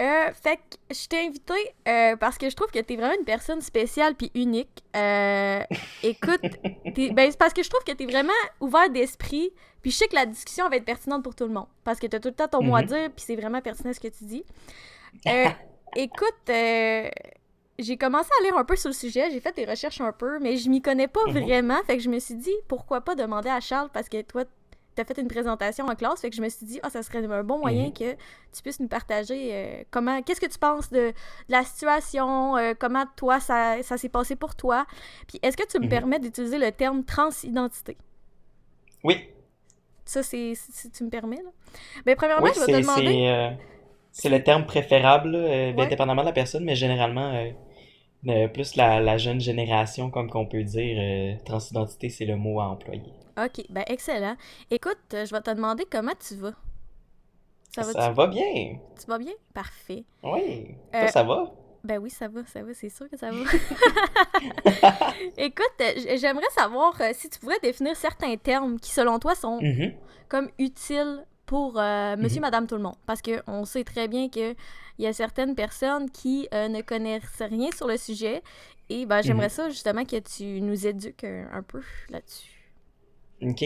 Fait que je t'ai invité parce que je trouve que t'es vraiment une personne spéciale puis unique. Écoute, c'est parce que je trouve que t'es vraiment ouvert d'esprit, puis je sais que la discussion va être pertinente pour tout le monde, parce que t'as tout le temps ton mot à Mhm. dire, puis c'est vraiment pertinent ce que tu dis. Euh, écoute, j'ai commencé à lire un peu sur le sujet, j'ai fait des recherches un peu, mais je m'y connais pas Mhm. vraiment, fait que je me suis dit, pourquoi pas demander à Charles, parce que toi, t'as fait une présentation en classe, fait que je me suis dit, ça serait un bon moyen Mhm. que tu puisses nous partager qu'est-ce que tu penses de la situation, comment toi, ça s'est passé pour toi, puis est-ce que tu me Mhm. permets d'utiliser le terme transidentité? Oui, Ça, c'est si tu me permets, là. Ben, premièrement, oui, je vais te demander, c'est le c'est... terme préférable, là, bien Ouais. dépendamment de la personne, mais généralement, plus la jeune génération, comme qu'on peut dire, transidentité, c'est le mot à employer. Ok, ben excellent. Écoute, je vais te demander comment tu vas. Ça Ça va-tu? va bien. Tu vas bien? Parfait. Oui. Toi, Euh, ça va? ben oui, ça va, c'est sûr que ça va. Écoute, j'aimerais savoir si tu pourrais définir certains termes qui, selon toi, sont Mhm. comme utiles pour monsieur, Mhm. madame, tout le monde. Parce qu'on sait très bien qu'il y a certaines personnes qui ne connaissent rien sur le sujet. Et ben, j'aimerais Mhm. ça justement que tu nous éduques un peu là-dessus. OK.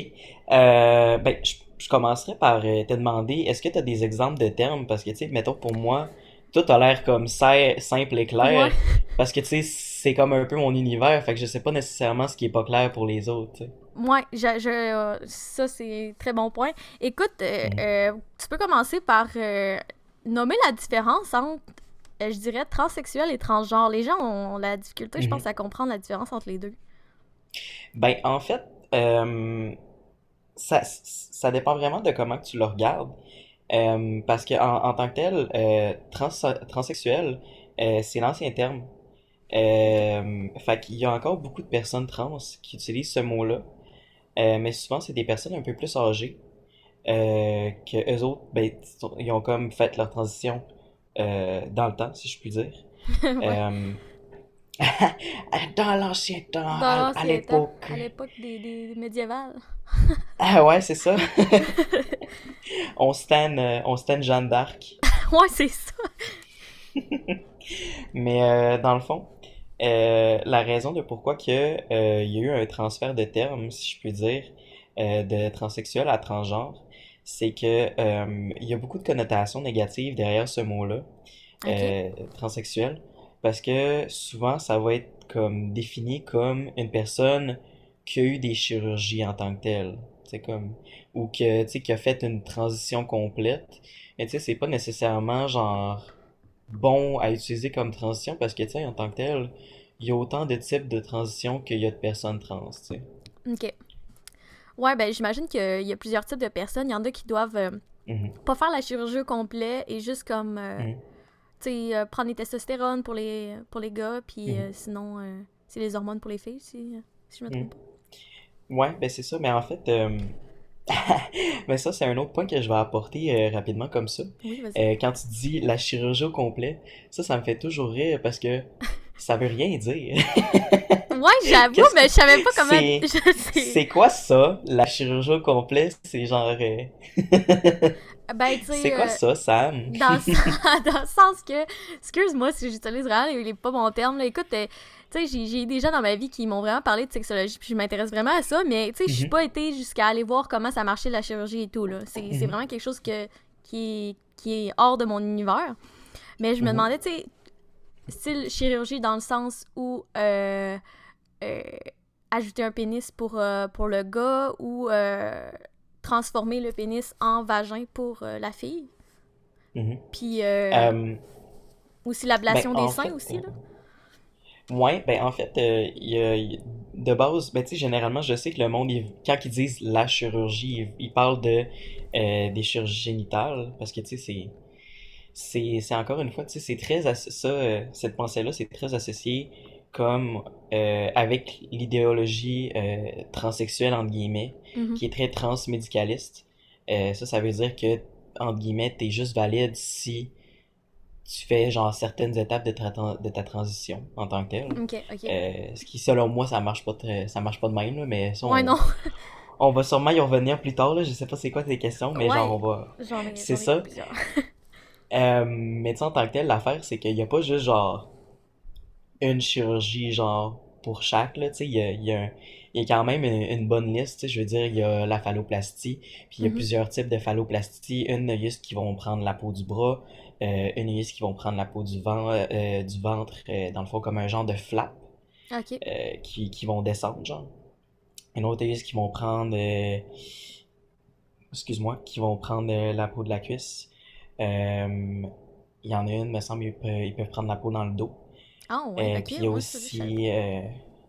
Ben, je commencerai par te demander, est-ce que tu as des exemples de termes? Parce que, tu sais, mettons, pour moi, tout a l'air comme simple et Ouais. clair, parce que, tu sais, c'est comme un peu mon univers, fait que je sais pas nécessairement ce qui est pas clair pour les autres, tu sais. Ouais, ça c'est un très bon point. Écoute, Mhm. tu peux commencer par nommer la différence entre, je dirais, transsexuel et transgenre. Les gens ont la difficulté, je pense, Mhm. à comprendre la différence entre les deux. Ben, en fait, euh, ça dépend vraiment de comment que tu le regardes. Parce que en tant que tel, transsexuel, c'est l'ancien terme. Ok. Fait qu'il y a encore beaucoup de personnes trans qui utilisent ce mot-là. Mais souvent, c'est des personnes un peu plus âgées que eux autres, ben, ils ont comme fait leur transition dans le temps, si je puis dire. Ouais. Euh, dans l'ancien temps, Dans à l'ancien temps, l'époque. à l'époque des médiévales. Ah ouais, c'est ça. On stan Jeanne d'Arc. Ouais, c'est ça. Mais dans le fond, la raison de pourquoi que, il y a eu un transfert de termes, si je puis dire, de transsexuel à transgenre, c'est que il y a beaucoup de connotations négatives derrière ce mot-là, Ok. transsexuel, parce que souvent ça va être comme défini comme une personne qui a eu des chirurgies en tant que telle, c'est comme ou que tu sais qui a fait une transition complète. Mais tu sais c'est pas nécessairement genre bon à utiliser comme transition parce que, tu sais, en tant que tel, il y a autant de types de transitions qu'il y a de personnes trans, tu sais. Ok. Ouais, ben j'imagine qu'il y a plusieurs types de personnes. Il y en a qui doivent Mhm, pas faire la chirurgie au complet et juste comme mhm, tu sais, prendre des testostérones pour les gars, puis mhm, sinon, c'est les hormones pour les filles, si je me mhm. trompe pas. Ouais, ben c'est ça, mais en fait, mais ça, c'est un autre point que je vais apporter rapidement comme ça. Oui, vas-y. Quand tu dis la chirurgie au complet, ça me fait toujours rire parce que ça veut rien dire. Ouais, j'avoue, Qu'est-ce mais que je savais pas comment. c'est Je sais. c'est quoi ça, la chirurgie au complet? C'est genre Ben, tu c'est sais, quoi ça, Sam? dans le sens que. Excuse-moi si j'utilise vraiment pas bons termes, là. Écoute, tu sais, j'ai eu des gens dans ma vie qui m'ont vraiment parlé de sexologie, puis je m'intéresse vraiment à ça, mais tu sais, je suis Mhm, pas été jusqu'à aller voir comment ça marchait la chirurgie et tout, là. C'est mhm, vraiment quelque chose qui est hors de mon univers. Mais je me mhm. demandais, tu sais, style chirurgie dans le sens où euh, ajouter un pénis pour le gars ou transformer le pénis en vagin pour la fille. Mhm. Puis Euh, aussi ben, l'ablation des en seins fait, aussi, là. ouais, ben, en fait, de base, ben, tu sais, généralement, je sais que le monde, quand ils disent la chirurgie, ils parlent de, des chirurgies génitales, parce que, tu sais, c'est encore une fois, tu sais, c'est très, ça, cette pensée-là, c'est très associé comme, avec l'idéologie, transsexuelle, entre guillemets, Mhm. qui est très transmédicaliste. Ça veut dire que, entre guillemets, t'es juste valide si tu fais genre certaines étapes de ta transition en tant que telle. Ok, ok. Ce qui selon moi ça marche pas de même là, mais ça Ouais, non. on va sûrement y revenir plus tard là, je sais pas c'est quoi tes questions mais genre Ouais, on va c'est j'en ai ça. plusieurs. Mais tu sais, en tant que tel, l'affaire, c'est qu'il y a pas juste genre une chirurgie genre pour chaque, là, tu sais, il y a quand même une bonne liste, tu sais, je veux dire, il y a la phalloplastie, puis il y a Mhm. plusieurs types de phalloplastie, une, il y a juste qui vont prendre la peau du bras, une, il y a juste qui vont prendre la peau du ventre, dans le fond, comme un genre de flap, Ok. qui vont descendre, genre. Une autre, il y a juste qui vont prendre, excuse-moi, qui vont prendre la peau de la cuisse. Il y en a une, me semble, ils peuvent prendre la peau dans le dos. Ah ouais, ok, Puis ouais, ça, je savais pas.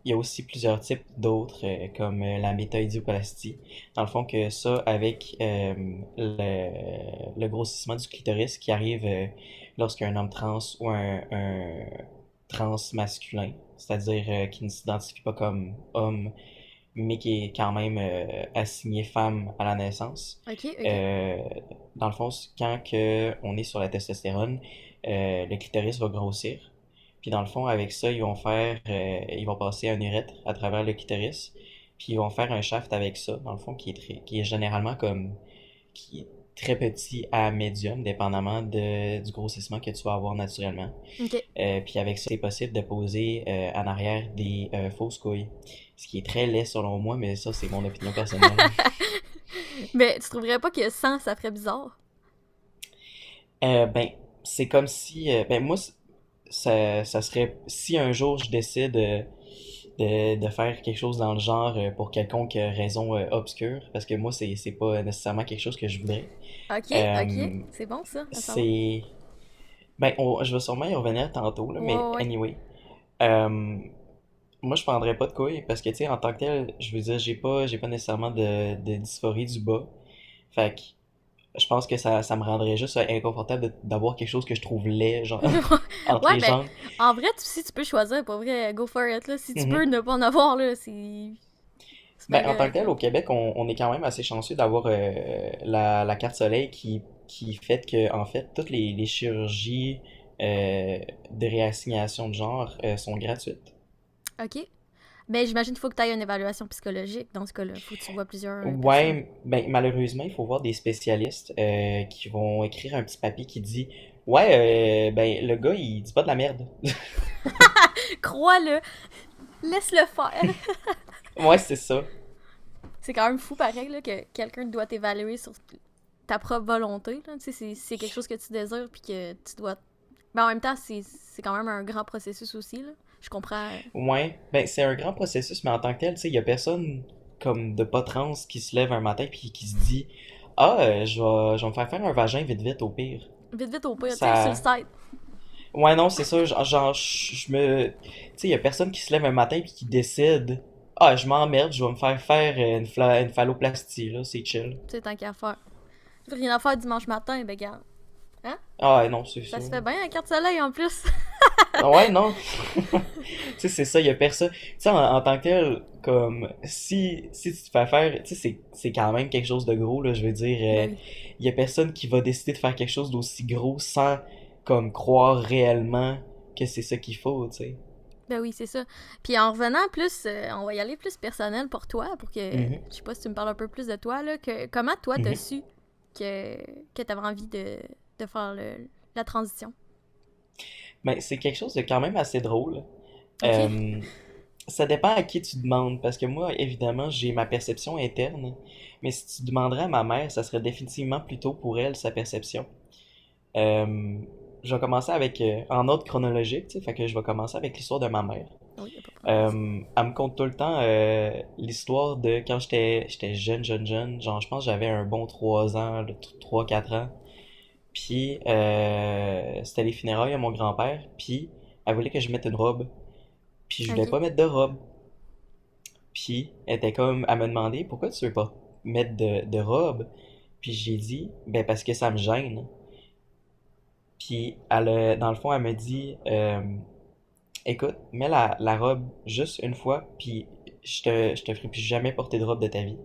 il y a aussi plusieurs types d'autres, comme la métaïdioplastie. Dans le fond, que ça, avec le grossissement du clitoris qui arrive lorsqu'un homme trans ou un trans masculin, c'est-à-dire qui ne s'identifie pas comme homme, mais qui est quand même assigné femme à la naissance. Ok, ok. Euh, Dans le fond, quand que on est sur la testostérone, le clitoris va grossir. Puis dans le fond, avec ça, ils vont passer un urètre à travers le clitoris. Puis ils vont faire un shaft avec ça, dans le fond, qui est généralement qui est très petit à médium, dépendamment du grossissement que tu vas avoir naturellement. Ok. Puis avec ça, c'est possible de poser en arrière des fausses couilles. Ce qui est très laid selon moi, mais ça, c'est mon opinion personnelle. Mais tu trouverais pas que sans, ça ferait bizarre? Ben, c'est comme si, ben moi, ça serait, si un jour je décide de faire quelque chose dans le genre pour quelconque raison obscure, parce que moi, c'est pas nécessairement quelque chose que je voudrais. Ok, ok. Euh, C'est bon ça, à savoir. c'est, ben, je vais sûrement y revenir tantôt, là, Ouais, mais ouais, ouais. anyway. Euh, Moi, je prendrais pas de couilles parce que, tu sais, en tant que tel, je veux dire, j'ai pas nécessairement de dysphorie du bas. Fait que je pense que ça me rendrait juste inconfortable d'avoir quelque chose que je trouve laid, genre, entre Ouais, les ben, jambes. en vrai, si tu peux choisir, pour vrai, go for it, là. Si tu peux Mhm. ne pas en avoir, là, c'est bien Ben, en tant que correct, tel, là. au Québec, on est quand même assez chanceux d'avoir la carte soleil qui fait que, en fait, toutes les chirurgies de réassignation de genre sont gratuites. Ok. Mais j'imagine qu'il faut que tu aies une évaluation psychologique dans ce cas-là. Faut que tu vois plusieurs personnes. Ouais, ben malheureusement, il faut voir des spécialistes qui vont écrire un petit papier qui dit ouais, ben le gars il dit pas de la merde. Crois-le! Laisse-le faire! Ouais, c'est ça. C'est quand même fou, pareil, là, que quelqu'un doit t'évaluer sur ta propre volonté, là. Tu sais, c'est quelque chose que tu désires, puis que tu dois. Mais en même temps, c'est quand même un grand processus aussi, là. Je comprends. Ouais, ben c'est un grand processus, mais en tant que tel, tu sais, il y a personne comme de pas trans qui se lève un matin puis qui se dit ah, je vais me faire faire un vagin vite vite au pire. Vite, vite au pire, tu sais, sur le Ça. site. Ouais, non, c'est ça. Genre, je me. Tu sais, il y a personne qui se lève un matin puis qui décide ah, je m'emmerde, je vais me faire faire une phalloplastie, là, c'est chill. Tu sais, tant qu'à faire. Rien à faire dimanche matin, ben, garde. Hein? Ah, non, c'est Ça ça. se fait bien, la carte soleil, en plus. Ah ouais, non. Tu sais, c'est ça, il y a personne. Tu sais, en tant que tel, comme, si tu te fais faire, tu sais, c'est quand même quelque chose de gros, là, je veux dire, Ben oui. il y a personne qui va décider de faire quelque chose d'aussi gros sans, comme, croire réellement que c'est ça qu'il faut, tu sais. Ben oui, c'est ça. Puis en revenant plus, on va y aller plus personnel pour toi, pour que, Mhm, je sais pas si tu me parles un peu plus de toi, là, comment toi t'as mhm. su que, que t'avais envie de faire la transition? Ben, c'est quelque chose de quand même assez drôle. Ok. Euh, Ça dépend à qui tu demandes, parce que moi, évidemment, j'ai ma perception interne, mais si tu demanderais à ma mère, ça serait définitivement plutôt pour elle, sa perception. Euh, je vais commencer avec, en ordre chronologique, tu sais, fait que je vais commencer avec l'histoire de ma mère. Oui, y a pas de problème. Vas-y. Elle me conte tout le temps l'histoire de quand j'étais jeune, genre je pense que j'avais un bon 3 ans, 3 4 ans. Puis c'était les funérailles à mon grand-père, puis elle voulait que je mette une robe. Puis je voulais Ok. pas mettre de robe. Puis elle était comme à me demander pourquoi tu veux pas mettre de robe. Puis j'ai dit ben parce que ça me gêne. Puis dans le fond elle me dit écoute, mets la robe juste une fois, puis je te ferai plus jamais porter de robe de ta vie.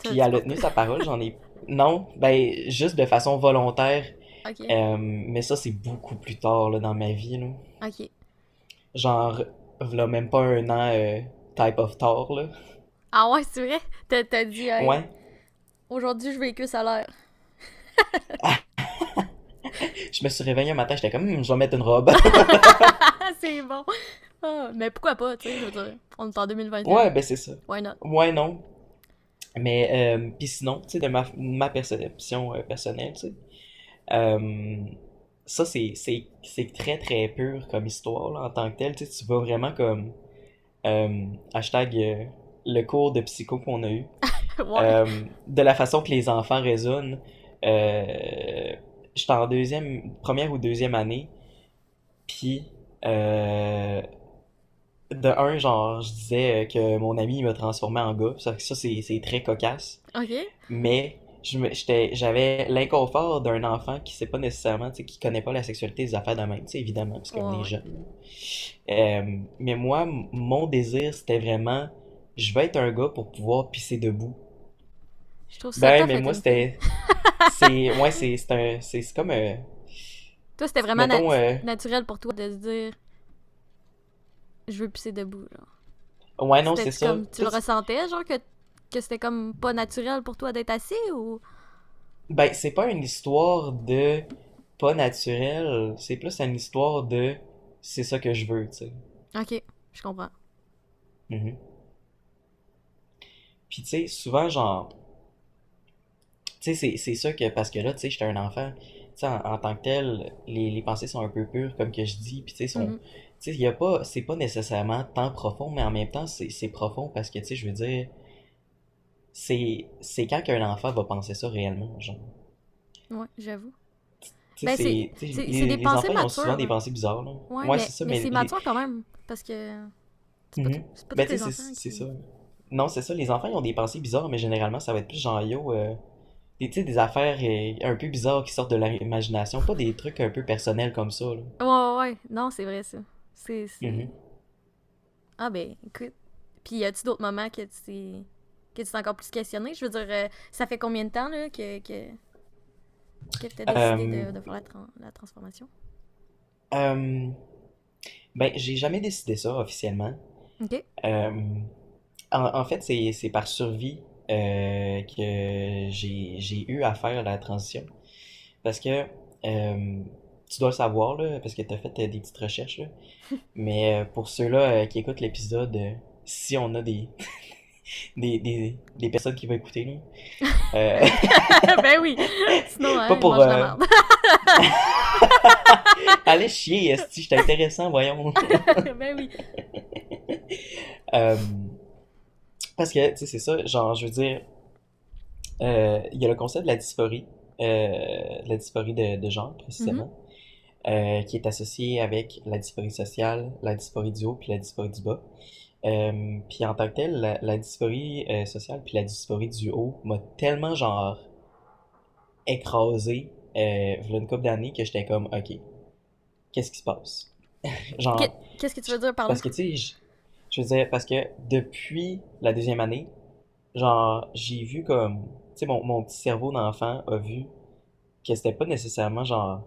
T'as Puis dû elle a tenu porter. sa parole, j'en ai. Non, ben juste de façon volontaire. Ok. Mais ça c'est beaucoup plus tard là, dans ma vie, là. Ok. Genre, v'là même pas un an type of tard, là. Ah ouais, c'est vrai? T'as dit, hey, Ouais. aujourd'hui je veux que ça a l'air. Je me suis réveillé un matin, j'étais comme, je vais mettre une robe. C'est bon. Ah, mais pourquoi pas, tu sais, je veux dire. On est en 2021. Ouais, ben c'est ça. Why not? Ouais, non. Mais, puis sinon, tu sais, de ma perception personnelle, tu sais, euh, ça, c'est très, très pur comme histoire, là, en tant que tel. Tu sais, tu vas vraiment comme, hashtag, le cours de psycho qu'on a eu. Ouais. De la façon que les enfants raisonnent. J'étais en première ou deuxième année, puis de un, genre, je disais que mon ami il m'a transformé en gars. Ça c'est très cocasse. Ok. Mais j'avais l'inconfort d'un enfant qui sait pas nécessairement, tu sais, qui connaît pas la sexualité des affaires de même, tu sais, évidemment, parce qu'on Ouais, est ouais. jeune. Mais moi, mon désir, c'était vraiment, je veux être un gars pour pouvoir pisser debout. Je trouve ça Ben, tough mais être moi, une fille. ouais, c'est comme, Toi, c'était vraiment mettons, naturel pour toi de se dire, je veux pisser debout, genre. ouais, non, c'est C'était-tu ça. comme, tu le ressentais, genre, que c'était comme pas naturel pour toi d'être assis ou. Ben, c'est pas une histoire de pas naturel, c'est plus une histoire de c'est ça que je veux, tu sais. Ok, je comprends. Mhm. Puis, tu sais, souvent, genre, tu sais, c'est sûr que, parce que là, tu sais, j'étais un enfant, tu sais, en tant que tel, les pensées sont un peu pures, comme que je dis, puis, tu sais, Mhm. tu sais, il y a pas, c'est pas nécessairement tant profond, mais en même temps, c'est profond parce que, tu sais, je veux dire, c'est quand qu'un enfant va penser ça réellement, genre. Ouais, j'avoue. Tu sais, Ben, tu sais, c'est des les pensées enfants, ils ont souvent matures, des hein. pensées bizarres, là. Ouais, Ouais, c'est ça, mais mais c'est mature quand même. Parce que Mhm. c'est pas Ben, tous tu les sais, enfants c'est qui. ça. Non, c'est ça, les enfants, ils ont des pensées bizarres, mais généralement, ça va être plus genre, yo, tu sais, des affaires un peu bizarres qui sortent de leur imagination, pas des trucs un peu personnels comme ça, là. Ouais, ouais, ouais. Non, c'est vrai, ça. C'est. Mhm. Ah, ben, écoute. Puis, y a-tu d'autres moments que tu t'es encore plus questionné? Je veux dire, ça fait combien de temps, là, que t'as décidé Euh, de faire la transformation? euh, ben, j'ai jamais décidé ça officiellement. Ok. Euh, en fait, c'est par survie que j'ai eu à faire la transition. Parce que tu dois le savoir, là, parce que tu as fait des petites recherches, là. Mais pour ceux-là qui écoutent l'épisode, si on a des personnes qui vont écouter, là, Ben oui. Ben oui. Sinon, pas hein, ils pour... mangent la merde. Allez chier, esti, j'étais intéressant, voyons. Ben oui. Euh, parce que, tu sais, c'est ça, genre, je veux dire, il y a le concept de la dysphorie de genre, Mhm. précisément, qui est associé avec la dysphorie sociale, la dysphorie du haut, puis la dysphorie du bas. Puis en tant que tel, la dysphorie sociale puis la dysphorie du haut m'a tellement genre écrasé v'là une couple d'années que j'étais comme ok, qu'est-ce qui se passe? Genre, Qu'est-ce que tu veux dire par là? parce que tu sais, je veux dire, parce que depuis la deuxième année, genre, j'ai vu comme, tu sais, mon petit cerveau d'enfant a vu que c'était pas nécessairement genre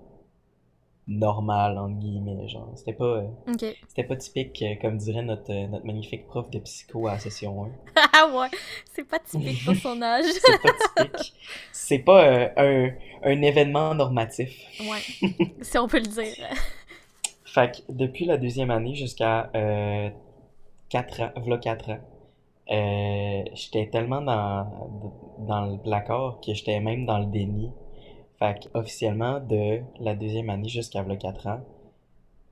normal entre guillemets, genre, Ok. c'était pas typique comme dirait notre magnifique prof de psycho à la session 1. Ah ouais. C'est pas typique pour son âge. C'est pas typique. C'est pas un événement normatif. Ouais. Si on peut le dire. Fait que depuis la deuxième année jusqu'à 4 ans, v'là 4 ans, j'étais tellement dans le placard que j'étais même dans le déni. Fait que officiellement, de la deuxième année jusqu'à v'là 4 ans,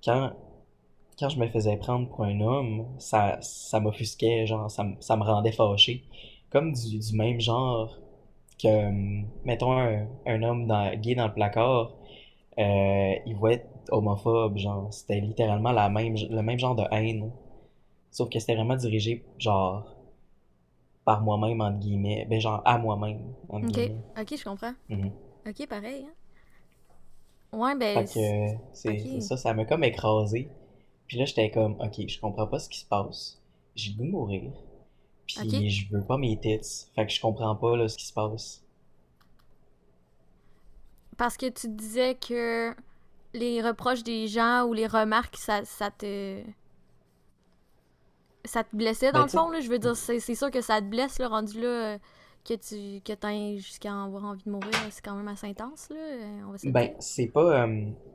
quand, quand je me faisais prendre pour un homme, ça m'offusquait, genre, ça me rendait fâché. Comme du même genre que, mettons, un homme gay dans le placard, il va être homophobe, genre, c'était littéralement le même genre de haine. Sauf que c'était vraiment dirigé, genre, par moi-même, entre guillemets. Ben, genre, à moi-même, entre Ok. guillemets. Ok, je comprends. Mhm. Ok, pareil, hein. Ouais, Fait ben. que, c'est Ok. ça, ça m'a comme écrasé. Puis là, j'étais comme, ok, je comprends pas ce qui se passe. J'ai le goût de mourir. Ok. Puis je veux pas mes tits. Fait que je comprends pas, là, ce qui se passe. Parce que tu disais que les reproches des gens ou les remarques, ça te blessait dans Ben, le tu sais, fond, là. Je veux dire, c'est sûr que ça te blesse, là, rendu là, que t'aies jusqu'à avoir envie de mourir, c'est quand même assez intense, là, on va se le Ben, dire. c'est pas.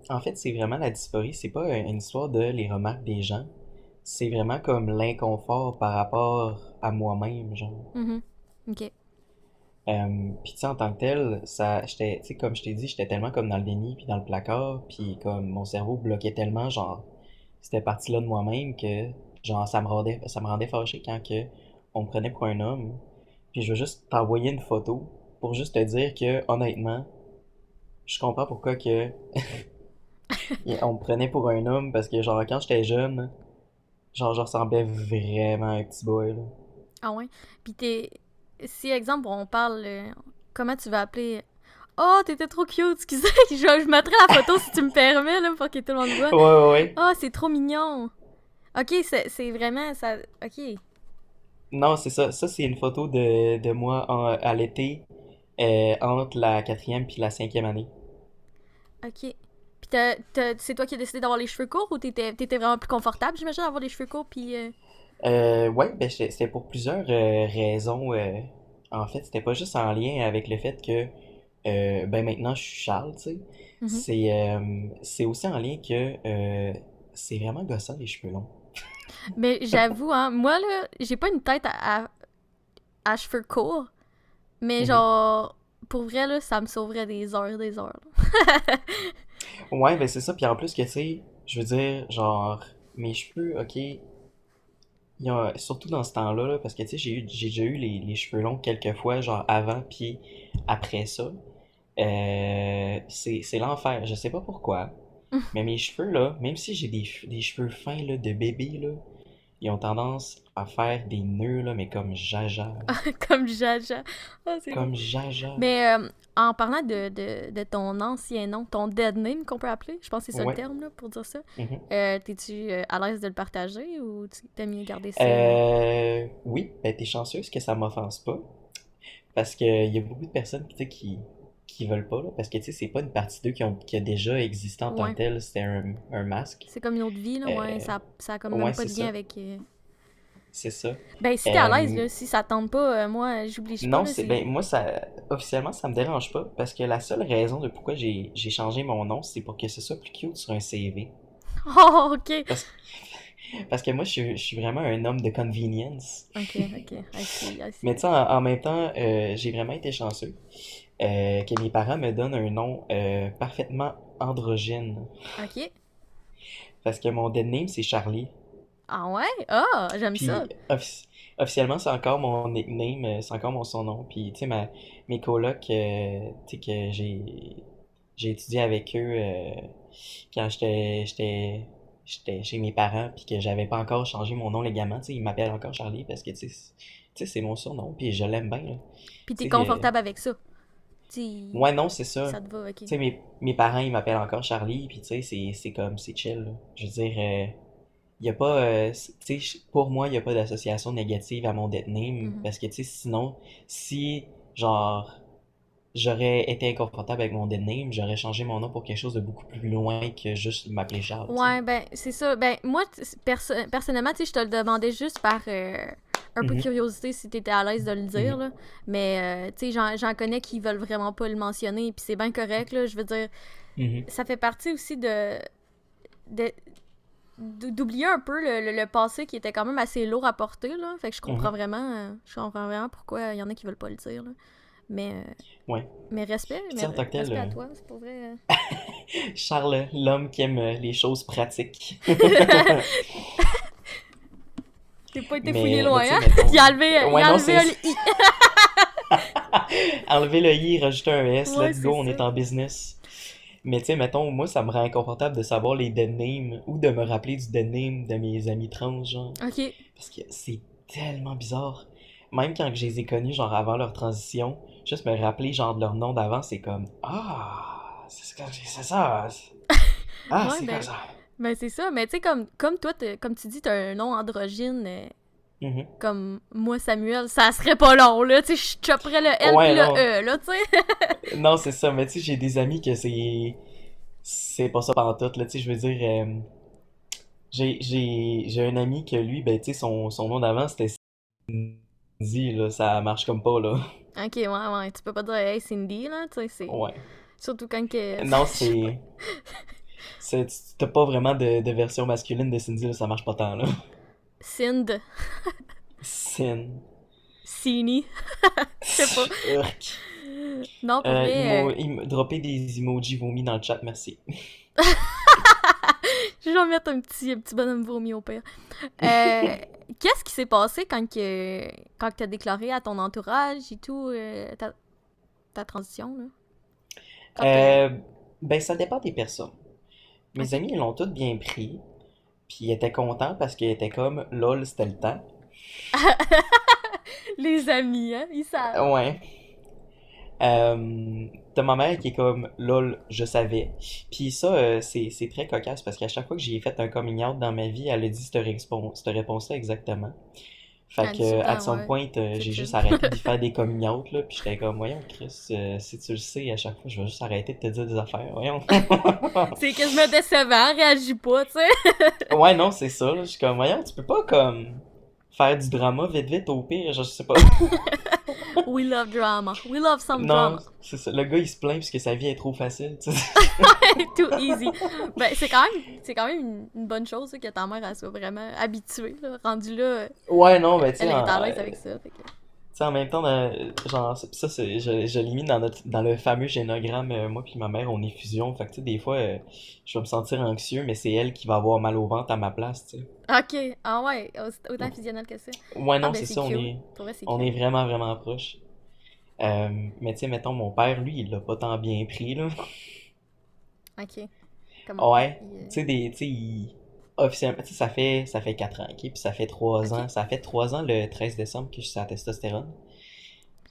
En fait, c'est vraiment la dysphorie, c'est pas une histoire de les remarques des gens. C'est vraiment comme l'inconfort par rapport à moi-même, genre. Mhm. Ok. Puis tu sais, en tant que tel, ça, j'étais, tu sais, comme je t'ai dit, j'étais tellement comme dans le déni, puis dans le placard, puis comme mon cerveau bloquait tellement, genre, c'était parti là de moi-même que, genre, ça me rendait fâché quand que on me prenait pour un homme. Puis je veux juste t'envoyer une photo pour juste te dire que, honnêtement, je comprends pourquoi que on me prenait pour un homme, parce que, genre, quand j'étais jeune, genre, je ressemblais vraiment à un petit boy, là. Ah ouais. Puis si, exemple, on parle... comment tu vas appeler... Oh, t'étais trop cute, excusez. Je mettrai la photo si tu me permets, là, pour que tout le monde voit. Ouais, ouais, ouais. Oh, c'est trop mignon. Ok, c'est vraiment... ça. Ok. Non, c'est ça. Ça, c'est une photo de moi à l'été, entre la quatrième puis la cinquième année. Ok. Puis c'est toi qui as décidé d'avoir les cheveux courts ou t'étais vraiment plus confortable, j'imagine, d'avoir les cheveux courts, puis... Ouais, ben c'était pour plusieurs raisons. En fait, c'était pas juste en lien avec le fait que ben maintenant je suis Charles, tu sais. Mhm. C'est aussi en lien que c'est vraiment gossant les cheveux longs. Mais j'avoue, hein, moi, là, j'ai pas une tête à cheveux courts, mais Mhm. genre, pour vrai, là, ça me sauverait des heures, là. Ouais, ben c'est ça. Puis en plus que tu sais, je veux dire, genre mes cheveux, ok, surtout dans ce temps-là, là, parce que tu sais, j'ai déjà eu les cheveux longs quelques fois, genre avant puis après ça. C'est l'enfer. Je sais pas pourquoi, mais mes cheveux, là, même si j'ai des cheveux fins, là, de bébé, là, ils ont tendance à faire des nœuds, là, mais comme jaja, là. Comme Jaja. Ah, c'est bon. Comme jaja. Mais en parlant de ton ancien nom, ton dead name qu'on peut appeler, je pense que c'est ça le Ouais. terme là, pour dire ça, Mhm. t'es-tu à l'aise de le partager ou tu t'aimes mieux garder ça? Oui, ben t'es chanceuse que ça m'offense pas, parce que il y a beaucoup de personnes, tu sais, qui veulent pas, là, parce que, tu sais, c'est pas une partie d'eux qui a déjà existé en tant que Ouais. tel, c'était un masque. C'est comme une autre vie, là, ouais. Euh, Ça a comme même ouais, pas c'est de lien ça. avec. C'est ça. Ben, si t'es à l'aise, Euh, là, si ça tente pas, moi, j'oblige pas, Non, là, c'est c'est. ben moi ça officiellement ça me dérange pas parce que la seule raison de pourquoi j'ai changé mon nom, c'est pour que ce soit plus cute sur un CV. Oh, ok. Parce, parce que moi je suis vraiment un homme de convenience. Ok, ok. I see, I Mais tu see. sais, en même temps, j'ai vraiment été chanceux que mes parents me donnent un nom parfaitement androgyne. Ok. Parce que mon dead name c'est Charlie. Ah ouais? Ah, j'aime ça. Puis officiellement c'est encore mon nickname, c'est encore mon surnom. Puis tu sais mes colocs, tu sais que j'ai étudié avec eux quand j'étais chez mes parents puis que j'avais pas encore changé mon nom légalement. Tu sais, ils m'appellent encore Charlie parce que tu sais, c'est mon surnom puis je l'aime bien là. Puis t'es Tu sais, confortable avec ça. Tu. ouais, non, c'est ça. Ça te va, ok. Tu sais, mes parents ils m'appellent encore Charlie puis tu sais, c'est comme, c'est chill là. Je veux dire, il y a pas, tu sais, pour moi, il y a pas d'association négative à mon dead name Mhm. parce que tu sais, sinon, si genre j'aurais été inconfortable avec mon dead name, j'aurais changé mon nom pour quelque chose de beaucoup plus loin que juste m'appeler Charles, tu sais. Ouais, ben, c'est ça. Ben, moi, personnellement, tu sais, je te le demandais juste par un peu de Mhm, curiosité si t'étais à l'aise de le dire, mhm, là. Mais, tu sais, j'en connais qui veulent vraiment pas le mentionner, puis c'est bien correct, là. Je veux dire, mhm, ça fait partie aussi de- d'oublier un peu le passé qui était quand même assez lourd à porter, là. Fait que mhm. je comprends vraiment pourquoi il y en a qui veulent pas le dire, là. Mais, Ouais. Puis tu sais, en tant que tel, respect à toi, c'est pour vrai. Charles, l'homme qui aime les choses pratiques. T'es pas été fouillé Mais loin, tu sais, hein? mettons. Il Ouais, a non, enlevé c'est. un i. Enlever le i, rajouter un s, Ouais, let's c'est go, on ça. est en business. Mais tu sais, mettons, moi, ça me rend inconfortable de savoir les dead names ou de me rappeler du dead name de mes amis trans, genre. Ok. Parce que c'est tellement bizarre. Même quand je les ai connus, genre avant leur transition, juste me rappeler, genre, de leur nom d'avant, c'est comme ah, c'est ça. Ah, Ouais, c'est comme ben, ça. c'est ça. Mais tu sais, comme toi, comme tu dis, t'as un nom androgyne, Mhm. comme moi, Samuel, ça serait pas long, là. Tu sais, je chopperais le L puis Ouais, le non. E, là, tu sais. Non, c'est ça. Mais tu sais, j'ai des amis que c'est pas ça pantoute, là. Tu sais, je veux dire, j'ai un ami que lui, ben, tu sais, son nom d'avant, c'était Cindy, là, ça marche comme pas, là. Ok, ouais, tu peux pas dire Hey Cindy, là, tu sais, c'est. Ouais. Surtout quand que. Non, t'as pas vraiment de version masculine de Cindy, là, ça marche pas tant, là. Sind. Sin. Cini. Je sais pas. Urk. Non, pour vrai. Dropper des emojis vomis dans le chat, merci. Je vais mettre un petit bonhomme vomi au pire. Qu'est-ce qui s'est passé quand t'as déclaré à ton entourage et tout ta transition, là? Quand Euh, ben, ça dépend des personnes. Mes Ok. amis, ils l'ont tous bien pris. Puis ils étaient contents parce qu'ils étaient comme, lol, c'était le temps. Les amis, hein, ils savent. Ouais. T'as ma mère qui est comme, lol, je savais. Puis ça, c'est très cocasse parce qu'à chaque fois que j'ai fait un coming out dans ma vie, elle a dit cette réponse-là exactement. Fait Elle dit tout que, le at temps, some ouais. point, C'est j'ai chill. juste arrêté d'y faire des coming out, là. Puis j'étais comme, voyons, Chris, si tu le sais, à chaque fois, je vais juste arrêter de te dire des affaires, voyons. C'est quasiment décevant, réagis pas, tu sais. Ouais, non, c'est ça, là. Je suis comme, voyons, tu peux pas, comme, faire du drama vite, vite, au pire, je sais pas. We love drama. We love some Non, drama. c'est ça. Le gars, il se plaint parce que sa vie est trop facile, tu sais. Too easy. Ben, c'est quand même une bonne chose ça, que ta mère elle soit vraiment habituée. Là. Rendue là, Ouais, non, ben, tu sais, elle est à l'aise avec ça. Fait que... en même temps, genre, ça, je l'ai mis dans le fameux génogramme, moi puis ma mère, on est fusion. Fait que, tu sais, des fois, je vais me sentir anxieux, mais c'est elle qui va avoir mal au ventre à ma place, tu sais. Ok, ah ouais, autant fusionnel que ça. Ouais, Ah non, ben c'est c'est ça, cute. Pour vrai, c'est on cute. est vraiment, vraiment proches. Mais tu sais, mettons, mon père, lui, il l'a pas tant bien pris, là. Ok. Comment? Ouais, Il, tu sais, officiellement, tu sais, ça fait 4 ans, ok? Puis ça fait 3 Ok, ans, ça fait 3 ans le 13 décembre que je suis à la testostérone.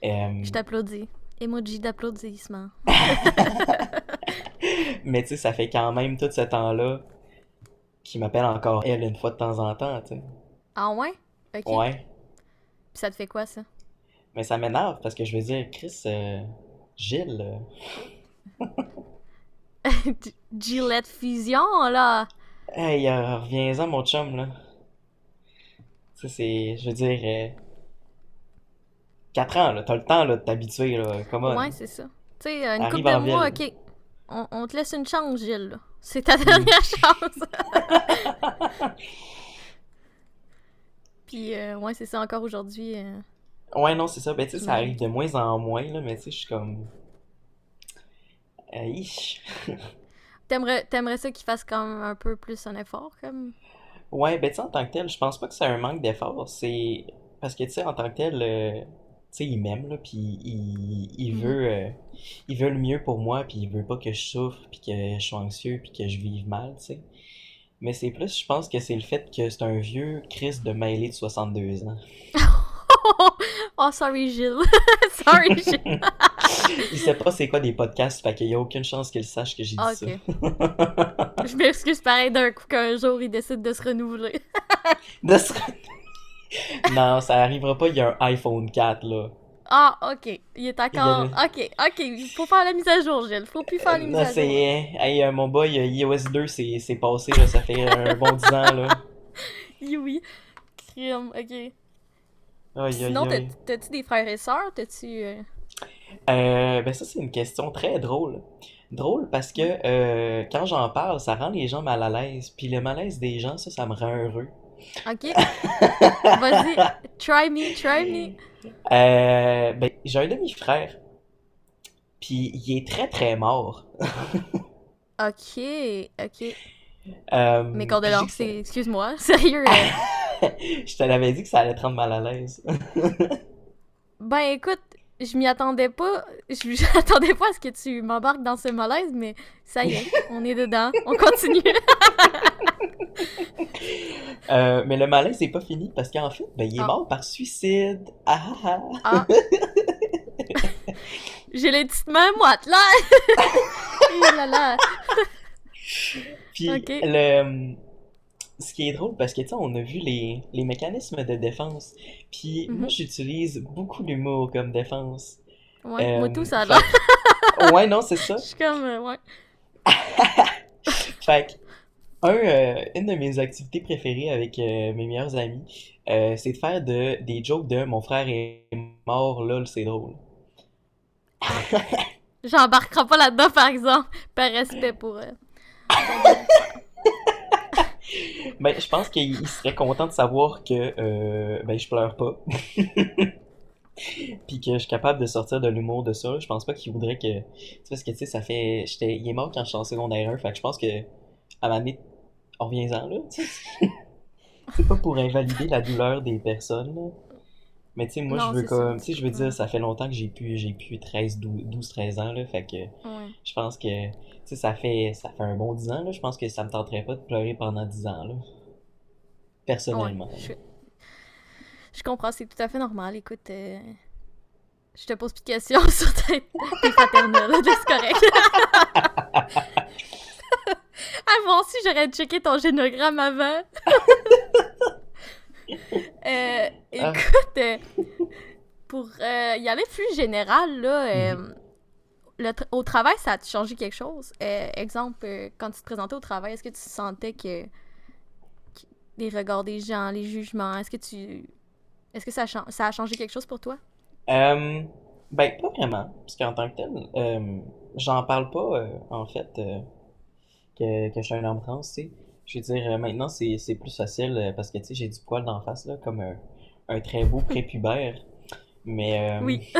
je Euh, t'applaudis. Emoji d'applaudissement. mais tu sais, ça fait quand même tout ce temps-là qu'il m'appelle encore elle une fois de temps en temps, tu sais. Ah ouais? Ok. Puis Ouais, ça te fait quoi ça? mais ça m'énerve parce que je veux dire, Chris, Gilles, Gillette Fusion là! hey, reviens-en mon chum, là. Tu sais, je veux dire, 4 ans, là, t'as le temps, là, de t'habituer, là, come on. Ouais, c'est ça. Tu sais, une couple Arrive de en mois, ville. ok. On te laisse une chance, Gilles. Là. C'est ta Hmm. dernière chance. Puis, ouais, c'est ça encore aujourd'hui. Ouais, non, c'est ça. Ben, tu sais, ça J'imagine arrive de que. moins en moins, là, mais tu sais, je suis comme. Ich. T'aimerais ça qu'il fasse quand même un peu plus un effort, comme. Ouais, ben, tu sais, en tant que tel, je pense pas que c'est un manque d'effort. C'est. Parce que, tu sais, en tant que tel, tu sais, il m'aime, là, puis Mhm. il veut le mieux pour moi, puis il veut pas que je souffre, puis que je sois anxieux, puis que je vive mal, tu sais. Mais c'est plus, je pense que c'est le fait que c'est un vieux Chris de mêlé de 62 ans. Oh, sorry, Gilles. Sorry, Gilles. Il sait pas c'est quoi des podcasts, fait qu'il y a aucune chance qu'il sache que j'ai dit Ah, ça. ok. Je m'excuse pareil d'un coup qu'un jour il décide de se renouveler. De ce- Non, ça arrivera pas, il y a un iPhone 4, là. Ah, ok. Il est Il y a encore. Ok. Il faut faire la mise à jour, Gilles. Faut plus faire les mises Non, à c'est. jour. Hey, mon boy, iOS 2, c'est passé, là, ça fait un bon 10 ans, là. Oui. Crime, ok. Puis Aïe, aïe, sinon, aïe. t'as-tu des frères et sœurs? T'as-tu. Ben ça, c'est une question très drôle. Drôle parce que Ouais. quand j'en parle, ça rend les gens mal à l'aise. Puis le malaise des gens, ça me rend heureux. Ok. Vas-y. Try me. Ben, j'ai un demi-frère, puis il est très très mort. Ok. Mes Puis je dis condoléances, que ça... excuse-moi. Sérieux. Je te l'avais dit que ça allait te rendre mal à l'aise. Ben écoute, je m'y attendais pas. Je m'y attendais pas à ce que tu m'embarques dans ce malaise, mais ça y est, on est dedans. On continue. Mais le malaise n'est pas fini parce qu'en fait, ben, il est Ah, mort par suicide. Ah ah ah. ah. J'ai les petites mains moites là. Et là là. Puis Ok. ce qui est drôle parce que tu sais, on a vu les mécanismes de défense. Puis moi, Mhm. j'utilise beaucoup l'humour comme défense. Ouais, moi tout ça là. Fait que, ouais, non, c'est ça. Je suis comme, ouais. Fait que Une de mes activités préférées avec mes meilleurs amis, c'est de faire des jokes de mon frère est mort, lol, c'est drôle. Ah, j'embarquerai pas là-dedans, par exemple, par respect pour ton bon frère. Ben, je pense qu'il serait content de savoir que ben, je pleure pas, puis que je suis capable de sortir de l'humour de ça. Je pense pas qu'il voudrait que. Tu sais, parce que tu sais, ça fait. Il est mort quand je suis en secondaire 1, fait que je pense que à ma année, on revient-en là, tu sais. C'est pas pour invalider la douleur des personnes, là. Mais tu sais, moi, je Non, veux c'est ça. comme. Tu sais, je veux dire, ça fait longtemps que j'ai pu 13 ans, là. Fait que Ouais. je pense que. Tu sais, ça fait un bon 10 ans, là. Je pense que ça me tenterait pas de pleurer pendant 10 ans, là. Ouais. Personnellement, là. Je comprends, c'est tout à fait normal. Écoute, je te pose plus de questions sur tes fraternels, là, c'est correct. Ah, moi aussi, j'aurais checké ton génogramme avant. Ah, Écoute, pour y aller plus général, là, mhm. au travail, ça a changé quelque chose? Exemple, quand tu te présentais au travail, est-ce que tu sentais que les regards des gens, les jugements, est-ce que ça a changé quelque chose pour toi? Euh, ben, pas vraiment. Parce qu'en tant que tel, j'en parle pas, en fait, que je suis un homme trans, tu sais. Je veux dire, maintenant, c'est plus facile parce que, tu sais, j'ai du poil d'en face, là, comme un très beau prépubère. Mais, Oui.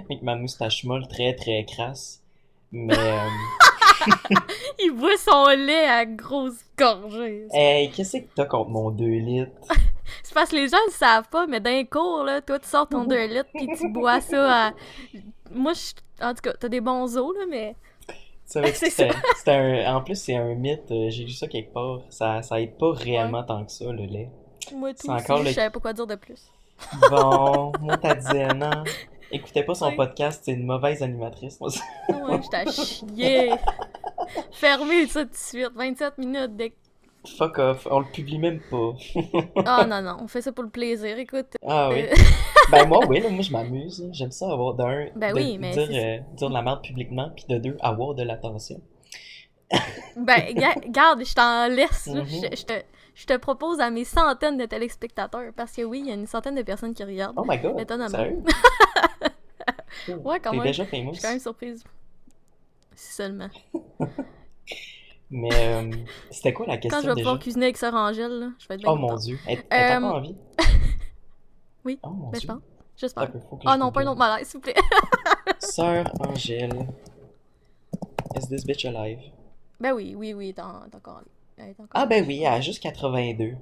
avec ma moustache molle très, très crasse. Mais, Il boit son lait à grosses gorgées. hey, qu'est-ce que t'as contre mon 2 litres? C'est parce que les gens le savent pas, mais d'un cours, là, toi, tu sors ton 2 litres puis tu bois ça à... Moi, en tout cas, t'as des bons os, là, mais Savais-tu que c'est ça. c'était en plus, c'est un mythe, j'ai lu ça quelque part. Ça aide pas Ouais. réellement tant que ça, le lait. Moi, C'est tout, c'est encore juste le. je savais pas quoi dire de plus. Bon, moi, t'as dit non. Écoutez pas son Ouais. podcast, c'est une mauvaise animatrice. Moi, Ouais, j'étais à chier. Fermez ça tout de suite. 27 minutes de... fuck off, on le publie même pas. Ah non, non, on fait ça pour le plaisir, écoute. Ah oui. euh, Ben moi, oui, là, moi je m'amuse, là. J'aime ça avoir d'un, Ben de oui, mais dire, c'est... dire de la merde publiquement, puis de deux, avoir de l'attention. Ben, garde, je t'en laisse, là. Mhm. Je te propose à mes centaines de téléspectateurs, parce que oui, il y a une centaine de personnes qui regardent, Oh my god, étonnamment. sérieux? Oh, Ouais, quand t'es même. déjà Je suis quand même famous. surprise. Si seulement. Mais c'était quoi la Quand je question vais déjà? pouvoir cuisiner avec Sœur Angèle, là, je vais être bien Oh mon contente. dieu, elle est encore Euh, en vie? oui, Oh mon ben je dieu. pense. J'espère. D'accord, faut que Ah je non, pas un google. autre malaise, s'il vous plaît. Sœur Angèle, is this bitch alive? Ben oui, oui, oui, t'es encore en vie. Elle est encore Ah en ben vie, oui, elle ouais. a juste 82.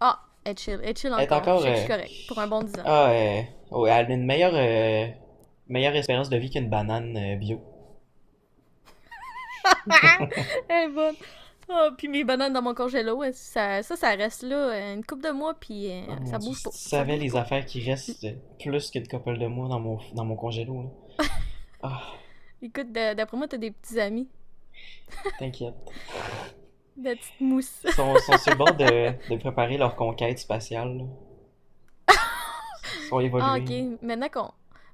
Ah, elle est chill Elle est encore. encore... Je sais que je suis correct, pour un bon 10 ans. ah, ouais, elle a une meilleure espérance de vie qu'une banane bio. Elle est bonne. Ah, puis mes bananes dans mon congélo, ça reste là une couple de mois, puis Oh mon ça dieu, bouge si pas. tu Ça savais bouge les pas. affaires qui restent plus qu'une couple de mois dans mon congélo, là. Ah, Écoute, d'après moi, t'as des petits amis. t'inquiète. Des petites mousses. Sont sur le bord de préparer leur conquête spatiale, là. Ils sont Ah, évolués. ok.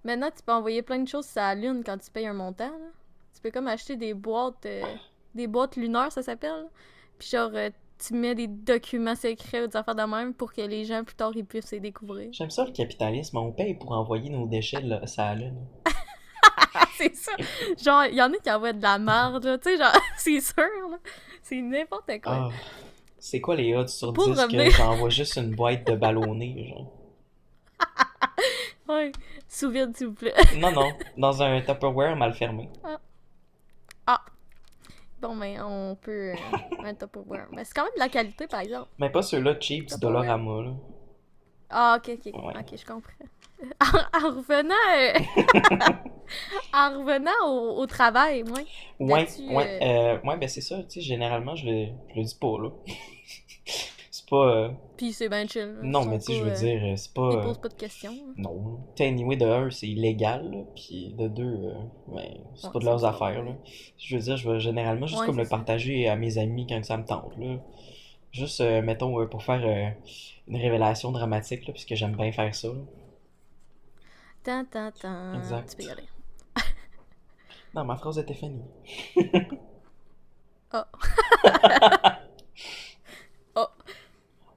Maintenant, tu peux envoyer plein de choses sur la Lune quand tu payes un montant, là. Tu peux comme acheter des boîtes lunaires, ça s'appelle. Là. Puis genre, tu mets des documents secrets ou des affaires de même pour que les gens, plus tard, ils puissent les découvrir. J'aime ça le capitalisme, on paye pour envoyer nos déchets là, ça la lune. Ah, c'est ça! Genre, il y en a qui envoient de la merde, là. Tu sais, genre, c'est sûr, là. C'est n'importe quoi. Ah, c'est quoi les odds sur Pour 10 que revenir... j'envoie juste une boîte de ballonnés, genre? Ouais. Sous vide, s'il vous plaît. Non, non, dans un Tupperware mal fermé. Ah. Ah. Bon, ben, on peut... un Tupperware. Mais c'est quand même de la qualité, par exemple. Mais pas ceux-là cheap du Tupperware. Dollarama, là. Ah, ok, ok. Ouais. Ok, je comprends. En revenant, en revenant au travail, moi, Ouais, t'as-tu... ouais, ouais, ben c'est ça, tu sais, généralement, je le dis pas, là. C'est pas, Puis c'est ben chill, là. Ils non, mais sont tu pas... sais, je veux dire, c'est pas, ils posent pas de questions, là. non. Tu sais, anyway, de un, c'est illégal, là, puis de deux, ben, c'est Ouais, pas de c'est leurs bizarre, affaires, là. ouais. Je veux dire, je vais généralement juste Ouais, comme c'est le ça. partager à mes amis quand ça me tente, là. Juste, mettons, pour faire une révélation dramatique, là, puisque j'aime bien faire ça, là. Tan, tan, tan. Tu peux y Exact. aller. Non, ma phrase était finie.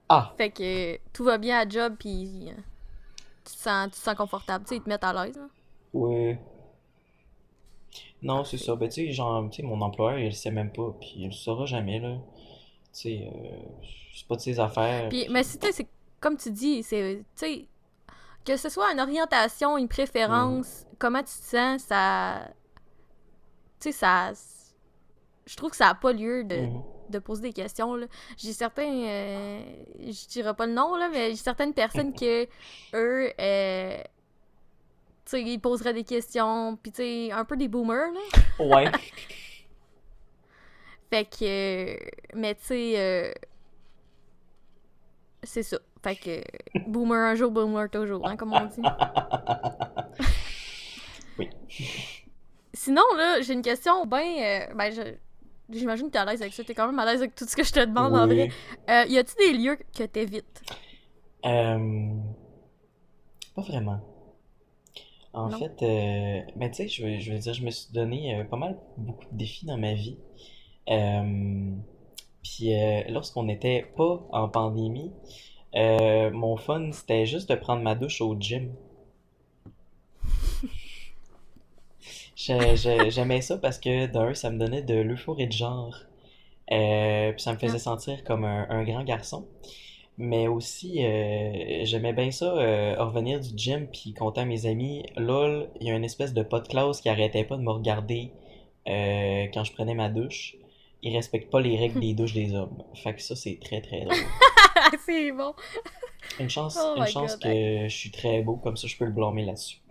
Ah, Fait que tout va bien à job, puis tu te sens confortable. Tu sais, ils te mettent à l'aise. Là. oui. Non, c'est ça. Parfait. Ben, tu sais, genre, tu sais, mon employeur, il le sait même pas, puis il le saura jamais, là. Tu sais, c'est pas de ses affaires, Puis, mais puis... si tu sais, c'est comme tu dis, c'est, tu sais, que ce soit une orientation, une Mhm, préférence, comment tu te sens, ça, tu sais, ça, je trouve que ça a pas lieu mhm. de poser des questions, là. J'ai certains, je dirais pas le nom, là, mais j'ai certaines personnes que, eux, tu sais, ils poseraient des questions, puis tu sais, un peu des boomers, là. Ouais. Fait que, mais tu sais, c'est ça. Fait que, boomer un jour, boomer toujours, hein, comme on dit. Oui. Sinon, là, j'ai une question ben, j'imagine que t'es à l'aise avec ça. T'es quand même à l'aise avec tout ce que je te demande, en vrai. Oui. Y a-tu des lieux que t'évites? Euh, pas vraiment. En Non? fait, ben, tu sais, je veux dire, je me suis donné pas mal beaucoup de défis dans ma vie. Euh, Puis lorsqu'on n'était pas en pandémie, mon fun, c'était juste de prendre ma douche au gym. J'aimais ça parce que d'un, ça me donnait de l'euphorie de genre. Puis ça me faisait Ah. sentir comme un grand garçon. Mais aussi, j'aimais bien ça, revenir du gym puis compter à mes amis. Lol, il y a une espèce de pote classe qui arrêtait pas de me regarder quand je prenais ma douche. Il respecte pas les règles des douches des hommes. Fait que ça, c'est très très drôle. C'est bon. Oh Une my chance god. que je suis très beau, comme ça je peux le blâmer là-dessus.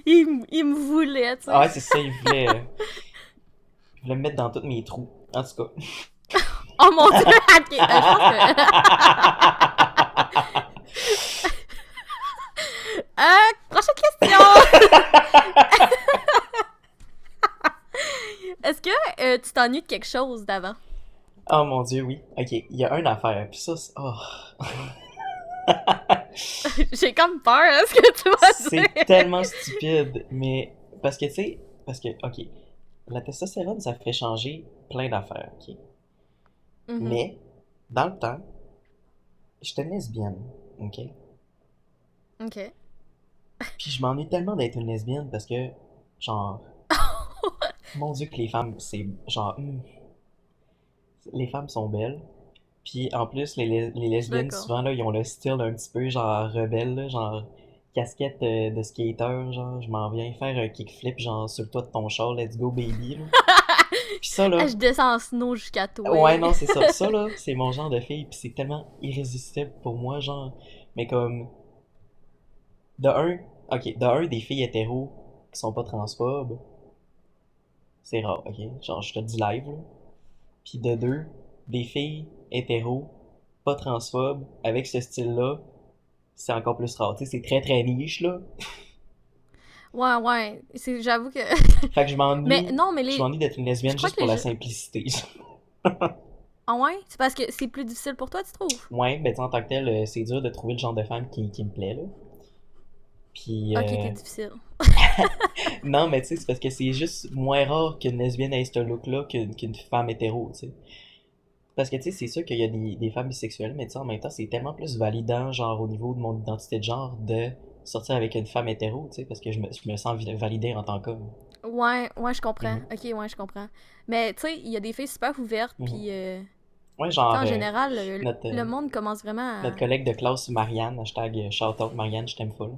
Il me voulait, tu Ah sais. ouais, c'est ça, il voulait me mettre dans tous mes trous. En tout cas. Oh mon dieu, ok, je pense que. Prochaine question! Est-ce que tu t'ennuies de quelque chose d'avant? Oh mon Dieu, oui. Ok, il y a une affaire. Puis ça, oh. J'ai comme peur, hein, ce que tu vas C'est tellement dire. stupide, mais parce que tu sais, parce que, ok, la testostérone, ça fait changer plein d'affaires, ok? Mhm. Mais, dans le temps, j'étais lesbienne, ok? Ok. Puis je m'ennuie tellement d'être une lesbienne parce que, genre, mon Dieu que les femmes, c'est genre, les femmes sont belles. Puis en plus, les Je suis lesbiennes, d'accord. souvent, là, ils ont le style un petit peu, genre, rebelle, là, genre, casquette de skater, genre, je m'en viens faire un kickflip, genre, sur le toit de ton char, let's go baby, là. Puis ça, là, Je descends en snow jusqu'à toi. ouais, non, c'est ça. Ça, là, c'est mon genre de fille, puis c'est tellement irrésistible pour moi, genre, mais comme, de un, ok, de un, des filles hétéros qui sont pas transphobes, c'est rare, ok? Genre, je te le dis live, là. Puis de deux, des filles hétéros, pas transphobes, avec ce style-là, c'est encore plus rare. Tu sais, c'est très très niche, là. Ouais, ouais. J'avoue que. Fait que Mais non, mais je m'ennuie d'être une je lesbienne crois juste que pour les la gens. simplicité. Ah ouais? C'est parce que c'est plus difficile pour toi, tu trouves? Ouais, ben tu sais, en tant que tel, c'est dur de trouver le genre de femme qui me plaît, là. Puis, Ok, t'es difficile. non, mais tu sais, c'est parce que c'est juste moins rare qu'une lesbienne ait ce look-là qu'une femme hétéro, tu sais. Parce que, tu sais, c'est sûr qu'il y a des femmes bisexuelles, mais tu sais, en même temps, c'est tellement plus validant, genre, au niveau de mon identité de genre, de sortir avec une femme hétéro, tu sais, parce que je me sens validé en tant qu'homme. Ouais, ouais, je comprends. Mhm, Ok, ouais, je comprends. Mais tu sais, il y a des filles super ouvertes, mhm. puis Ouais, tu sais, genre, en général, notre, le monde commence vraiment notre à. collègue de classe Marianne, hashtag shoutout Marianne, je t'aime full.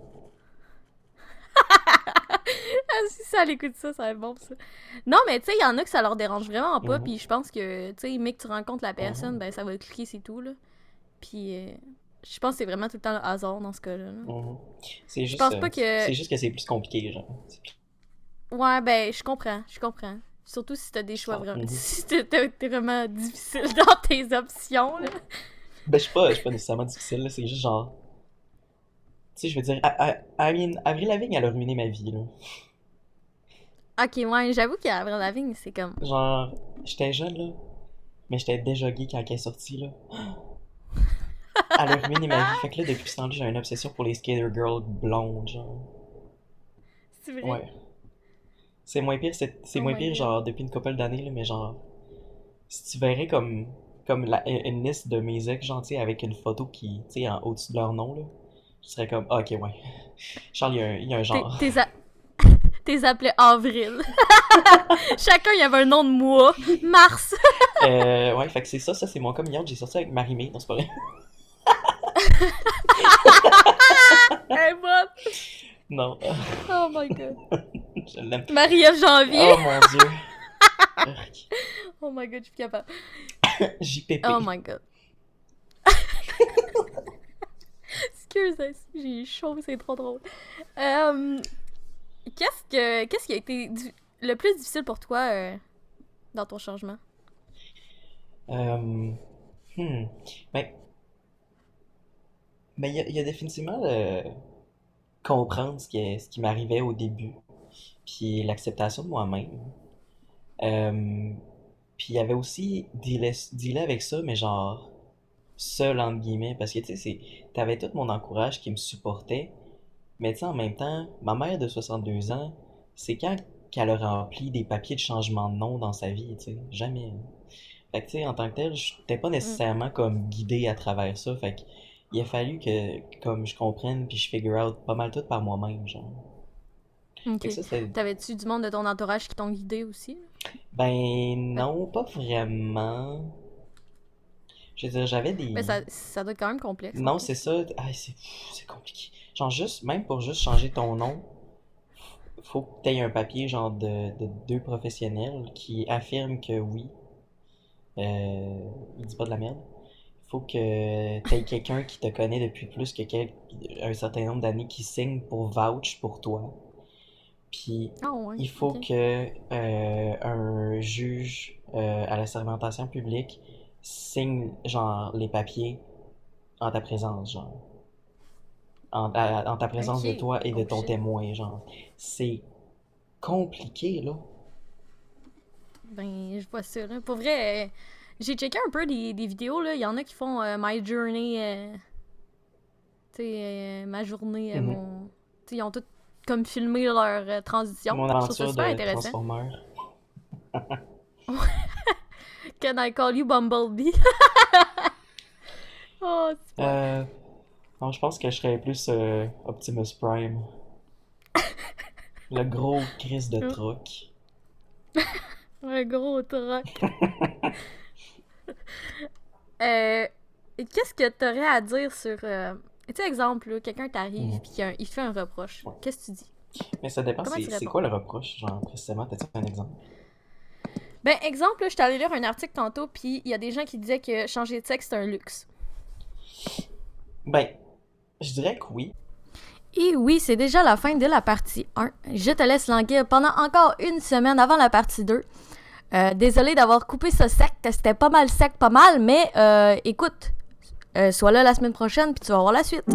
Ah, si ça l'écoute ça, ça va être bon ça. Non, mais tu sais, il y en a que ça leur dérange vraiment pas, Mhm, puis je pense que, tu sais, mais que tu rencontres la mhm, personne, ben ça va cliquer, c'est tout, là. Puis je pense que c'est vraiment tout le temps le hasard dans ce cas-là. Là. mhm. Je pense pas que. C'est juste que c'est plus compliqué, genre. Ouais, ben, je comprends, je comprends. Surtout si t'as des choix Ça, vraiment. mhm. Si t'es vraiment difficile dans tes options, là. Ben, je suis pas nécessairement difficile, là, c'est juste genre, tu sais, je veux dire, Avril Lavigne, elle a ruiné ma vie, là. Ok, ouais, j'avoue qu'Avril Lavigne, c'est comme. Genre, j'étais jeune, là, mais j'étais déjà gay quand elle est sortie, là. Elle a ruiné ma vie. Fait que là, depuis ce temps-là, j'ai une obsession pour les skater girls blondes, genre. C'est vrai? Ouais. C'est moins pire, c'est Oh moins my pire, god. genre, depuis une couple d'années, là, mais genre, si tu verrais comme. comme une liste de mes ex, genre, tu sais, avec une photo qui, tu sais, au-dessus de leur nom, là. Je serais comme, ah, ok, ouais. Charles, il y a un T'es genre. t'es a- t'es appelé Avril. Chacun, il y avait un nom de mois. Mars. Ouais, fait que c'est ça, c'est mon coming out. J'ai sorti avec Marie-Mé, non, c'est pas vrai. Hey, Bob. Non, Oh my god. je l'aime. Marie-Ève Janvier. Oh mon dieu. Urk. Oh my god, je suis plus capable. JPP. Oh my god. Excusez, j'ai chaud, c'est trop drôle. Qu'est-ce qui a été le plus difficile pour toi dans ton changement? Euh, hmm. Ben, il y a définitivement comprendre ce qui m'arrivait au début, puis l'acceptation de moi-même. Euh, Puis il y avait aussi dealer avec ça, mais genre seul entre guillemets, parce que tu sais, t'avais tout mon entourage qui me supportait, mais tu sais, en même temps, ma mère de 62 ans, c'est quand qu'elle a rempli des papiers de changement de nom dans sa vie, tu sais, jamais. Fait que tu sais, en tant que tel, j'étais pas Mm. nécessairement comme guidé à travers ça, fait que il a fallu que comme je comprenne puis je figure out pas mal tout par moi-même, genre. Fait Ok. que ça, c'était. T'avais-tu du monde de ton entourage qui t'ont guidé aussi? Ben Ben, non, pas vraiment. Je veux dire, j'avais ben, des. ça doit être quand même complexe en Non, fait. c'est ça. Ah, c'est compliqué. Genre, juste, même pour juste changer ton nom, faut que tu aies un papier, genre, de deux professionnels qui affirment que oui, il dit pas de la merde. Faut que tu aies quelqu'un qui te connaît depuis plus que un certain nombre d'années qui signe pour vouch pour toi. Puis, Ah ouais, il faut ok. que un juge à la sermentation publique signe, genre, les papiers en ta présence, genre. En ta présence de Ok. toi et de Oh ton shit. témoin, genre. C'est compliqué, là. Ben, je vois ça, là. Pour vrai, j'ai checké un peu des vidéos, là. Il y en a qui font My Journey, tu sais, ma journée, Mhm. mon... Tu sais, ils ont tout comme filmé leur transition. Mon Je trouve ça aventure super de intéressant. Transformer. Can I call you Bumblebee? Oh, c'est bon. Euh, non, je pense que je serais plus Optimus Prime. Le gros Chris de truck. Un gros truc. Euh, Qu'est-ce que t'aurais à dire sur... tu sais, exemple, là, quelqu'un t'arrive Mhm. puis il fait un reproche. Ouais. Qu'est-ce que tu dis? Mais ça dépend, Comment tu c'est réponds? quoi le reproche, genre, précisément? T'as-tu un exemple? Ben, exemple, là, je suis allée lire un article tantôt, puis il y a des gens qui disaient que changer de sexe, c'est un luxe. Ben, je dirais que oui. Et oui, c'est déjà la fin de la partie 1. Je te laisse languir pendant encore une semaine avant la partie 2. Désolée d'avoir coupé ça sec, c'était pas mal sec, pas mal, mais écoute, sois là la semaine prochaine, puis tu vas voir la suite.